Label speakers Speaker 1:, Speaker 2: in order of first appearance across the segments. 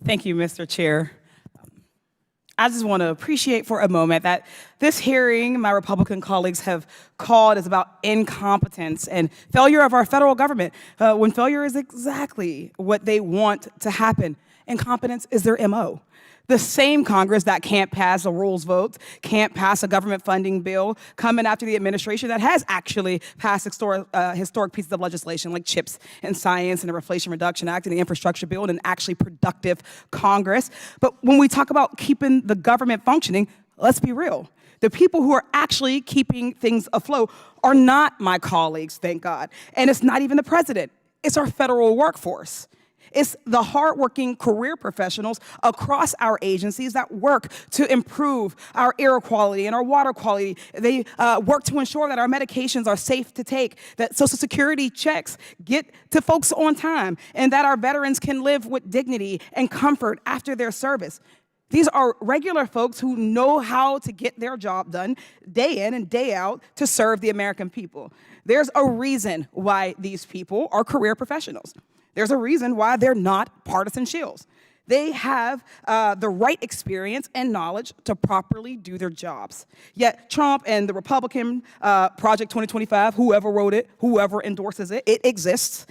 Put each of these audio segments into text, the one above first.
Speaker 1: Thank you, Mr. Chair. I just want to appreciate for a moment that this hearing my Republican colleagues have called is about incompetence and failure of our federal government, when failure is exactly what they want to happen. Incompetence is their MO. The same Congress that can't pass a rules vote, can't pass a government funding bill, coming after the administration that has actually passed historic pieces of legislation like CHIPS and science and the Inflation Reduction Act and the infrastructure bill and an actually productive Congress. But when we talk about keeping the government functioning, let's be real. The people who are actually keeping things afloat are not my colleagues, thank God. And it's not even the president. It's our federal workforce. It's the hardworking career professionals across our agencies that work to improve our air quality and our water quality. They work to ensure that our medications are safe to take, that Social Security checks get to folks on time, and that our veterans can live with dignity and comfort after their service. These are regular folks who know how to get their job done day in and day out to serve the American people. There's a reason why these people are career professionals. There's a reason why they're not partisan shills. They have the right experience and knowledge to properly do their jobs. Yet Trump and the Republican Project 2025, whoever wrote it, whoever endorses it, it exists,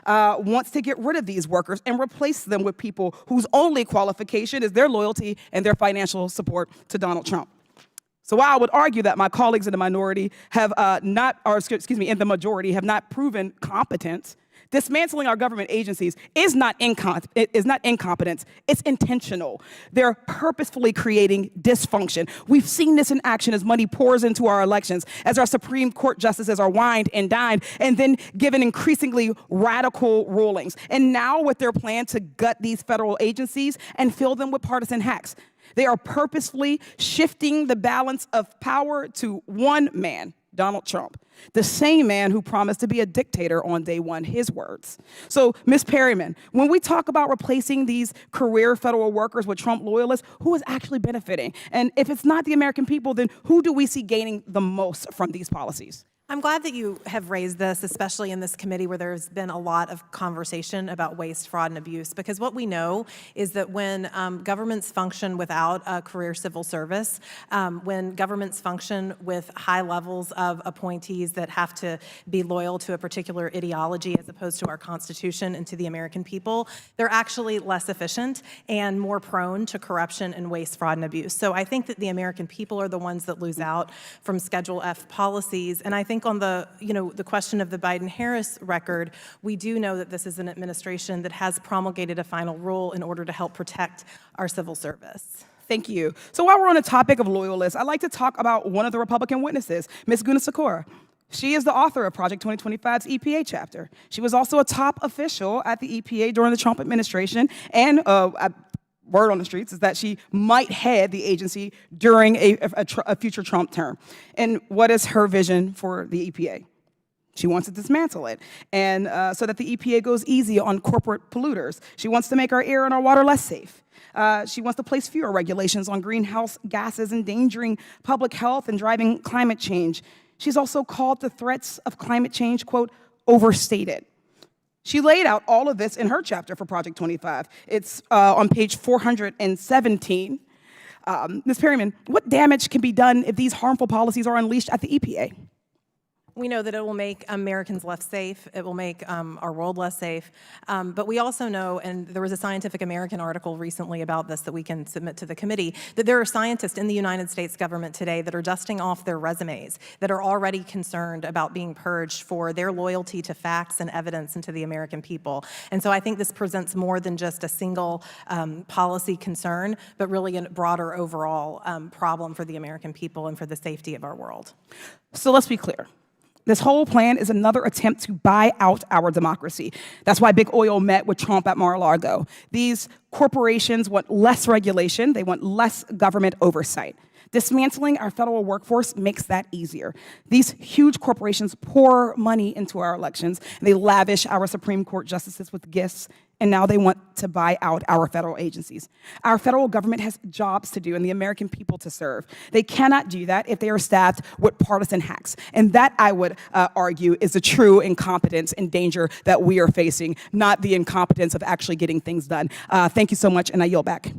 Speaker 1: wants to get rid of these workers and replace them with people whose only qualification is their loyalty and their financial support to Donald Trump. So while I would argue that my colleagues in the minority have in the majority have not proven competence, dismantling our government agencies is not incompetence, it's intentional. They're purposefully creating dysfunction. We've seen this in action as money pours into our elections, as our Supreme Court justices are wined and dined, and then given increasingly radical rulings. And now with their plan to gut these federal agencies and fill them with partisan hacks. They are purposefully shifting the balance of power to one man, Donald Trump, the same man who promised to be a dictator on day one, his words. So, Ms. Perryman, when we talk about replacing these career federal workers with Trump loyalists, who is actually benefiting? And if it's not the American people, then who do we see gaining the most from these policies?
Speaker 2: I'm glad that you have raised this, especially in this committee where there's been a lot of conversation about waste, fraud, and abuse, because what we know is that when governments function without a career civil service, when governments function with high levels of appointees that have to be loyal to a particular ideology as opposed to our Constitution and to the American people, they're actually less efficient and more prone to corruption and waste, fraud, and abuse. So I think that the American people are the ones that lose out from Schedule F policies, and I think on the question of the Biden-Harris record, we do know that this is an administration that has promulgated a final rule in order to help protect our civil service.
Speaker 1: Thank you. So while we're on the topic of loyalists, I'd like to talk about one of the Republican witnesses, Ms. Guna Sakura. She is the author of Project 2025's EPA chapter. She was also a top official at the EPA during the Trump administration, and word on the streets is that she might head the agency during a future Trump term. And what is her vision for the EPA? She wants to dismantle it, and so that the EPA goes easy on corporate polluters. She wants to make our air and our water less safe. She wants to place fewer regulations on greenhouse gases, endangering public health and driving climate change. She's also called the threats of climate change, quote, overstated. She laid out all of this in her chapter for Project 25. It's on page 417. Ms. Perryman, what damage can be done if these harmful policies are unleashed at the EPA?
Speaker 2: We know that it will make Americans less safe. It will make our world less safe. But we also know, and there was a Scientific American article recently about this that we can submit to the committee, that there are scientists in the United States government today that are dusting off their resumes, that are already concerned about being purged for their loyalty to facts and evidence and to the American people. And so I think this presents more than just a single policy concern, but really a broader overall problem for the American people and for the safety of our world.
Speaker 1: So let's be clear. This whole plan is another attempt to buy out our democracy. That's why Big Oil met with Trump at Mar-a-Lago. These corporations want less regulation. They want less government oversight. Dismantling our federal workforce makes that easier. These huge corporations pour money into our elections, and they lavish our Supreme Court justices with gifts, and now they want to buy out our federal agencies. Our federal government has jobs to do and the American people to serve. They cannot do that if they are staffed with partisan hacks. And that, I would argue, is the true incompetence and danger that we are facing, not the incompetence of actually getting things done. Thank you so much, and I yield back.